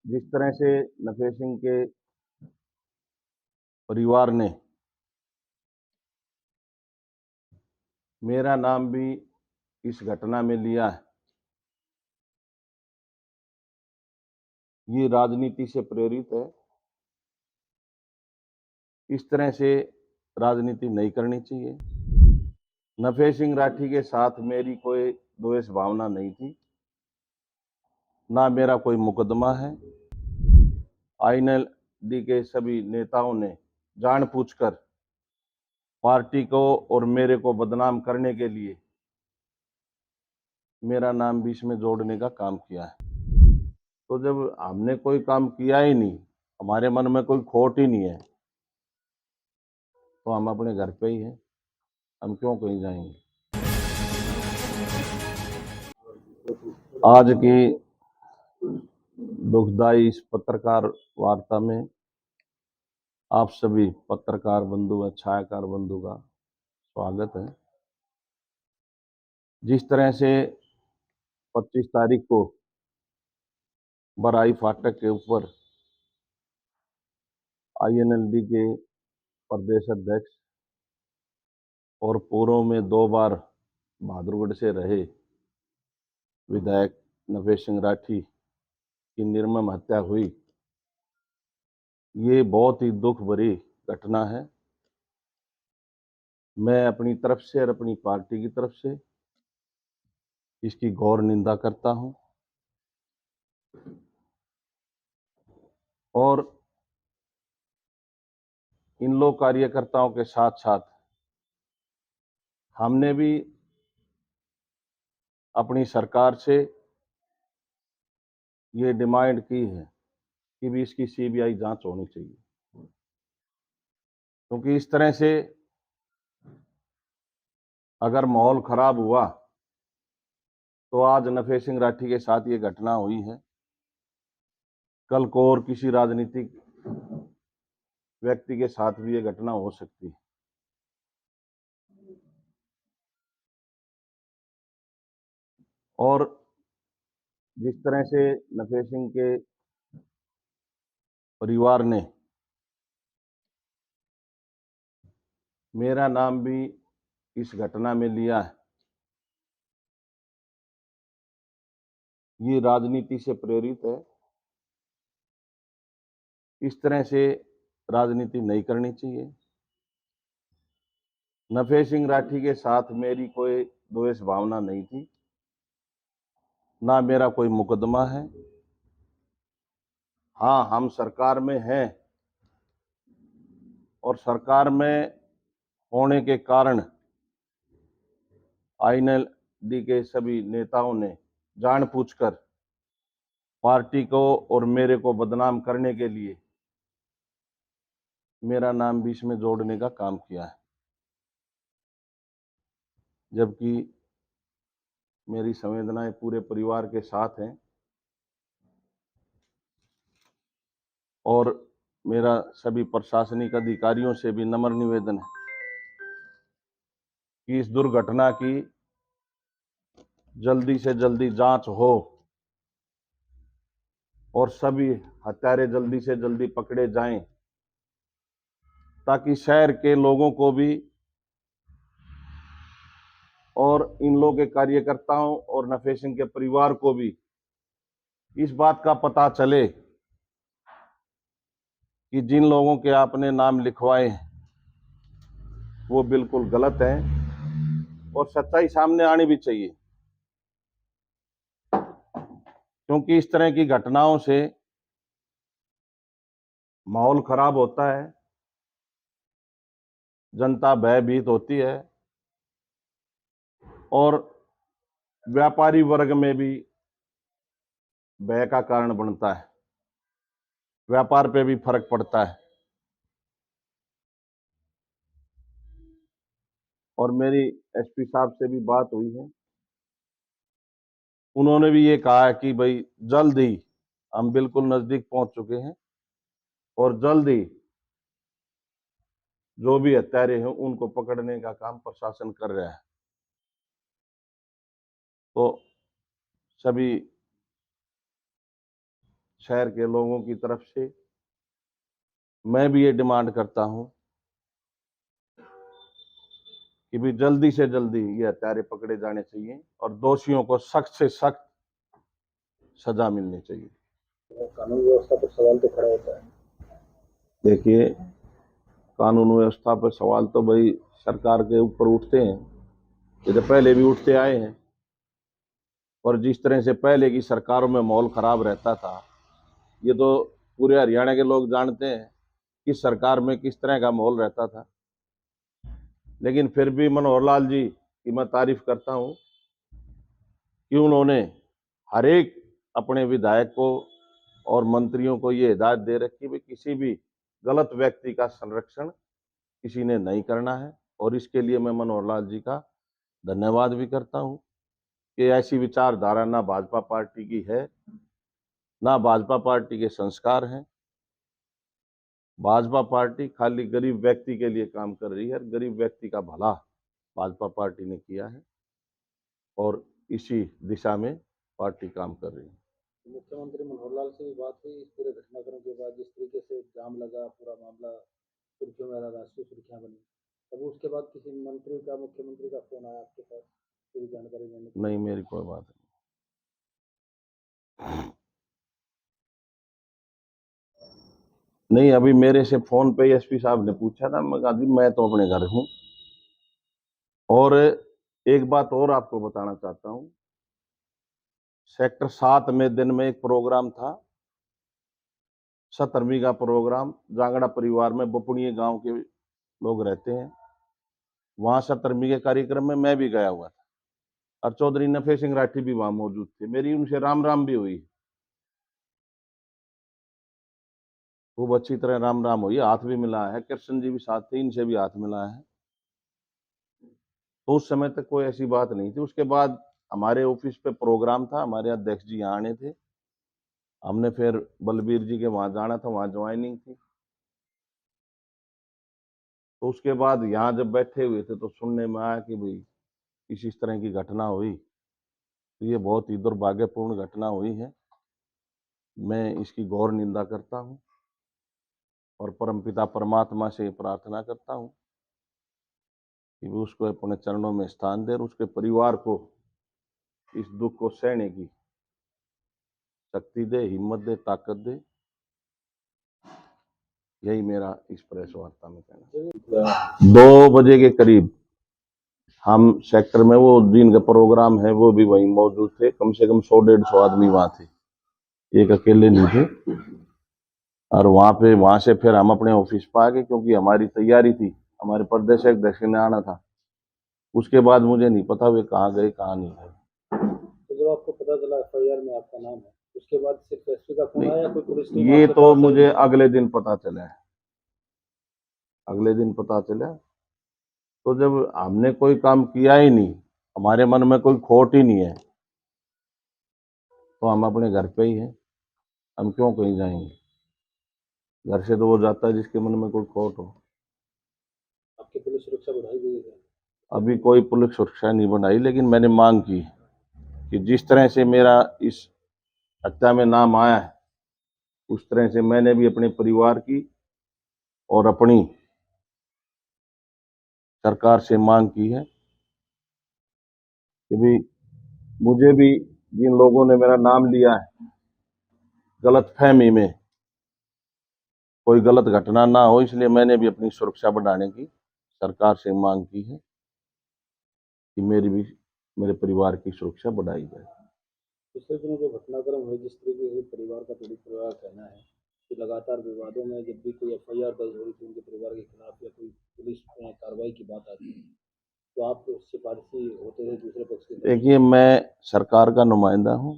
जिस तरह से नफे सिंह के परिवार ने मेरा नाम भी इस घटना में लिया है, ये राजनीति से प्रेरित है। इस तरह से राजनीति नहीं करनी चाहिए। नफे सिंह राठी के साथ मेरी कोई द्वेष भावना नहीं थी, ना मेरा कोई मुकदमा है। आईएनएलडी के सभी नेताओं ने जानबूझकर पार्टी को और मेरे को बदनाम करने के लिए मेरा नाम बीच में जोड़ने का काम किया है। तो जब हमने कोई काम किया ही नहीं, हमारे मन में कोई खोट ही नहीं है, तो हम अपने घर पे ही हैं, हम क्यों कहीं जाएंगे। आज की दुखदाई इस पत्रकार वार्ता में आप सभी पत्रकार बंधु व छायाकार बंधु का स्वागत है। जिस तरह से 25 तारीख को बराई फाटक के ऊपर आईएनएलडी के प्रदेश अध्यक्ष और पूर्व में 2 बार बहादुरगढ़ से रहे विधायक नफे सिंह राठी की निर्मम हत्या हुई, ये बहुत ही दुख भरी घटना है। मैं अपनी तरफ से और अपनी पार्टी की तरफ से इसकी घोर निंदा करता हूं और इन लोग कार्यकर्ताओं के साथ साथ हमने भी अपनी सरकार से ये डिमांड की है कि भी इसकी सीबीआई जांच होनी चाहिए, क्योंकि इस तरह से अगर माहौल खराब हुआ तो आज नफे सिंह राठी के साथ ये घटना हुई है, कल को और किसी राजनीतिक व्यक्ति के साथ भी ये घटना हो सकती है। और जिस तरह से नफे सिंह के परिवार ने मेरा नाम भी इस घटना में लिया है, ये राजनीति से प्रेरित है। इस तरह से राजनीति नहीं करनी चाहिए। नफे सिंह राठी के साथ मेरी कोई द्वेष भावना नहीं थी, ना मेरा कोई मुकदमा है। हाँ, हम सरकार में हैं और सरकार में होने के कारण आईएनएलडी के सभी नेताओं ने जानबूझकर पार्टी को और मेरे को बदनाम करने के लिए मेरा नाम बीच में जोड़ने का काम किया है, जबकि मेरी संवेदनाएं पूरे परिवार के साथ हैं। और मेरा सभी प्रशासनिक अधिकारियों से भी नम्र निवेदन है कि इस दुर्घटना की जल्दी से जल्दी जांच हो और सभी हत्यारे जल्दी से जल्दी पकड़े जाएं, ताकि शहर के लोगों को भी और इन लोगों के कार्यकर्ताओं और नफे सिंह के परिवार को भी इस बात का पता चले कि जिन लोगों के आपने नाम लिखवाए वो बिल्कुल गलत हैं और सच्चाई सामने आनी भी चाहिए, क्योंकि इस तरह की घटनाओं से माहौल खराब होता है, जनता भयभीत होती है और व्यापारी वर्ग में भी भय का कारण बनता है, व्यापार पे भी फर्क पड़ता है। और मेरी एसपी साहब से भी बात हुई है, उन्होंने भी ये कहा है कि भाई जल्द ही, हम बिल्कुल नजदीक पहुंच चुके हैं और जल्द ही जो भी हत्यारे हैं उनको पकड़ने का काम प्रशासन कर रहा है। तो सभी शहर के लोगों की तरफ से मैं भी ये डिमांड करता हूं कि भी जल्दी से जल्दी ये हत्यारे पकड़े जाने चाहिए और दोषियों को सख्त से सख्त सजा मिलनी चाहिए। कानून व्यवस्था पर सवाल तो खड़ा होता है। देखिए, कानून व्यवस्था पर सवाल तो भाई सरकार के ऊपर उठते हैं, ये तो पहले भी उठते आए हैं। और जिस तरह से पहले की सरकारों में माहौल खराब रहता था, ये तो पूरे हरियाणा के लोग जानते हैं कि सरकार में किस तरह का माहौल रहता था। लेकिन फिर भी मनोहर लाल जी की मैं तारीफ करता हूं कि उन्होंने हर एक अपने विधायक को और मंत्रियों को ये हिदायत दे रखी कि किसी भी गलत व्यक्ति का संरक्षण किसी ने नहीं करना है। और इसके लिए मैं मनोहर लाल जी का धन्यवाद भी करता हूं कि ऐसी विचारधारा ना भाजपा पार्टी की है, ना भाजपा पार्टी के संस्कार हैं। भाजपा पार्टी खाली गरीब व्यक्ति के लिए काम कर रही है, गरीब व्यक्ति का भला भाजपा पार्टी ने किया है और इसी दिशा में पार्टी काम कर रही है। मुख्यमंत्री मनोहर लाल से भी बात हुई इस पूरे घटनाक्रम के बाद, जिस तरीके से जाम लगा, पूरा मामला सुर्खियों में रहा, राष्ट्रीय सुर्खियां बनी, तब उसके बाद किसी मंत्री का, मुख्यमंत्री का फोन आया आपके पास पूरी जानकारी लेने के लिए? नहीं, मेरी कोई बात नहीं। अभी मेरे से फोन पे एसपी साहब ने पूछा था, मैं कहा जी मैं तो अपने घर हूं। और एक बात और आपको बताना चाहता हूं, सेक्टर 7 में दिन में एक प्रोग्राम था, 17वीं का प्रोग्राम, जांगड़ा परिवार में बपुनिया गांव के लोग रहते हैं। वहां 17वीं के कार्यक्रम में मैं भी गया हुआ था और चौधरी नफे सिंह राठी भी वहां मौजूद थे। मेरी उनसे राम राम भी हुई, खूब अच्छी तरह राम राम हुई, हाथ भी मिला है। कृष्ण जी भी साथ थे, इनसे भी हाथ मिला है। तो उस समय तक कोई ऐसी बात नहीं थी। उसके बाद हमारे ऑफिस पे प्रोग्राम था, हमारे अध्यक्ष जी यहाँ आने थे, हमने फिर बलबीर जी के वहां जाना था, वहां ज्वाइनिंग थी। तो उसके बाद यहाँ जब बैठे हुए थे तो सुनने में आया कि भाई इस तरह की घटना हुई। तो ये बहुत ही दुर्भाग्यपूर्ण घटना हुई है, मैं इसकी घोर निंदा करता हूँ और परमपिता परमात्मा से प्रार्थना करता हूँ कि वो उसको अपने चरणों में स्थान दे और उसके परिवार को इस दुख को सहने की शक्ति दे, हिम्मत दे, ताकत दे। यही मेरा इस प्रेस वार्ता में कहना। 2 बजे के करीब हम सेक्टर में, वो दिन का प्रोग्राम है, वो भी वहीं मौजूद थे। कम से कम 100-150 आदमी वहां थे, एक अकेले नहीं थे। और वहां से फिर हम अपने ऑफिस पर आ गए क्योंकि हमारी तैयारी थी, हमारे प्रदेश अध्यक्ष ने आना था। उसके बाद मुझे नहीं पता वे कहाँ गए कहाँ नहीं गए। तो जब आपको पता चला एफआईआर में आपका नाम है, उसके बाद सिर्फ एसपी का फोन आया या कोई पुलिस टीम ये आपके तो पास आई? मुझे अगले दिन पता चला है, अगले दिन पता चला। तो जब हमने कोई काम किया ही नहीं, हमारे मन में कोई खोट ही नहीं है, तो हम अपने घर पे ही हैं, हम क्यों कहीं जाएंगे। घर से तो वो जाता है जिसके मन में कोई खोट हो। आपकी पुलिस सुरक्षा बढ़ाई गई है? अभी कोई पुलिस सुरक्षा नहीं बनाई, लेकिन मैंने मांग की कि जिस तरह से मेरा इस हत्या में नाम आया है, उस तरह से मैंने भी अपने परिवार की और अपनी सरकार से मांग की है कि भी मुझे भी, जिन लोगों ने मेरा नाम लिया है, गलत फहमी में कोई गलत घटना ना हो, इसलिए मैंने भी अपनी सुरक्षा बढ़ाने की सरकार से मांग की है कि मेरे परिवार की सुरक्षा बढ़ाई जाए। पिछले दिनों जो घटनाक्रम हुए, जिस तरीके से परिवार का पीड़ित परिवार का कहना है कि लगातार विवादों में जब भी कोई एफआईआर दर्ज हो रही थी उनके परिवार के खिलाफ या कोई पुलिस कार्रवाई की बात आती है, तो आप सिफारिशी होते थे दूसरे पक्ष की तरफ? देखिए, मैं सरकार का नुमाइंदा हूं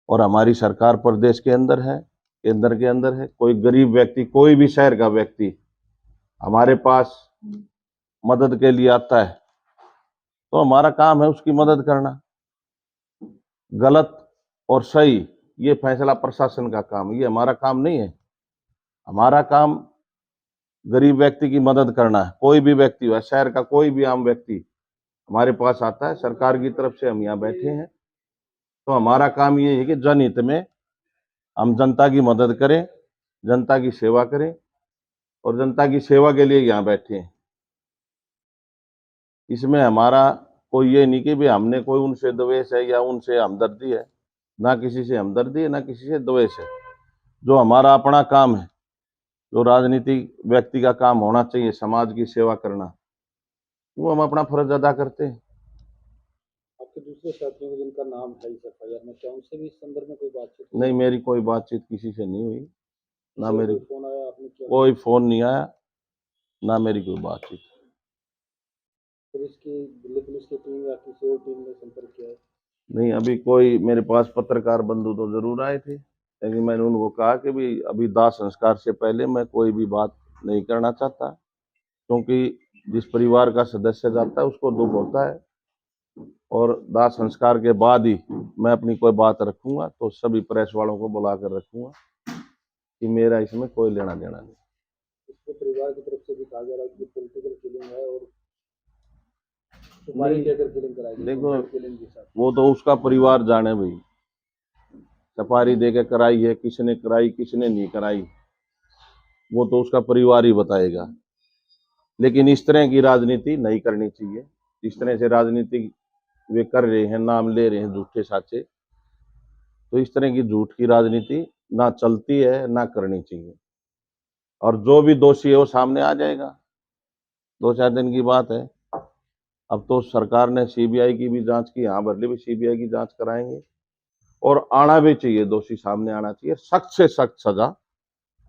और हमारी सरकार प्रदेश के अंदर है, केंद्र के अंदर है। कोई गरीब व्यक्ति, कोई भी शहर का व्यक्ति हमारे पास मदद के लिए आता है तो हमारा काम है उसकी मदद करना। गलत और सही ये फैसला प्रशासन का काम है, ये हमारा काम नहीं है। हमारा काम गरीब व्यक्ति की मदद करना है। कोई भी व्यक्ति हो, शहर का कोई भी आम व्यक्ति हमारे पास आता है, सरकार की तरफ से हम यहाँ बैठे हैं, तो हमारा काम ये है कि जनहित में हम जनता की मदद करें, जनता की सेवा करें और जनता की सेवा के लिए यहाँ बैठे हैं। इसमें हमारा कोई ये नहीं कि भी हमने कोई उनसे द्वेष है या उनसे हमदर्दी है। ना किसी से हमदर्दी है, ना किसी से द्वेष है। जो हमारा अपना काम है, जो राजनीतिक व्यक्ति का काम होना चाहिए, समाज की सेवा करना, वो हम अपना फर्ज अदा करते हैं। आपके दूसरे साथियों को जिनका नाम है इस एफआईआर में, क्या उनसे भी इस संदर्भ में कोई बातचीत हुई? नहीं, मेरी कोई बातचीत किसी से नहीं हुई, ना किसी का मेरी कोई फोन आया, आपने क्या कोई फोन नहीं आया, ना मेरी कोई बातचीत। पुलिस की, दिल्ली पुलिस की टीम या किसी और टीम ने संपर्क किया है? नहीं, अभी कोई मेरे पास पत्रकार बंधु तो जरूर आए थे, लेकिन मैंने उनको कहा कि भी अभी दाह संस्कार से पहले मैं कोई भी बात नहीं करना चाहता, क्योंकि जिस परिवार का सदस्य जाता है उसको दुख होता है, और दाह संस्कार के बाद ही मैं अपनी कोई बात रखूंगा, तो सभी प्रेस वालों को बुला कर रखूंगा कि मेरा इसमें कोई लेना देना नहीं। इसको परिवार की तरफ से भी कहा जा रहा है कि पॉलिटिकल किलिंग है और सुपारी नहीं, देकर किलिंग कराई गई, देखो, कॉन्ट्रैक्ट किलिंग के साथ। वो तो उसका परिवार जाने भाई, सफारी दे के कराई है, किसने कराई किसने नहीं कराई, वो तो उसका परिवार ही बताएगा। लेकिन इस तरह की राजनीति नहीं करनी चाहिए। इस तरह से राजनीति वे कर रहे हैं, नाम ले रहे हैं झूठे साचे, तो इस तरह की झूठ की राजनीति ना चलती है, ना करनी चाहिए। और जो भी दोषी है वो सामने आ जाएगा, 2-4 दिन की बात है। अब तो सरकार ने सीबीआई की भी जांच की, यहाँ बदले भी सीबीआई की जांच कराएंगे, और आना भी चाहिए, दोषी सामने आना चाहिए। सख्त से सख्त सजा,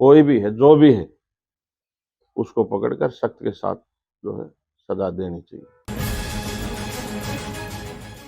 कोई भी है, जो भी है, उसको पकड़कर सख्त के साथ जो है सजा देनी चाहिए।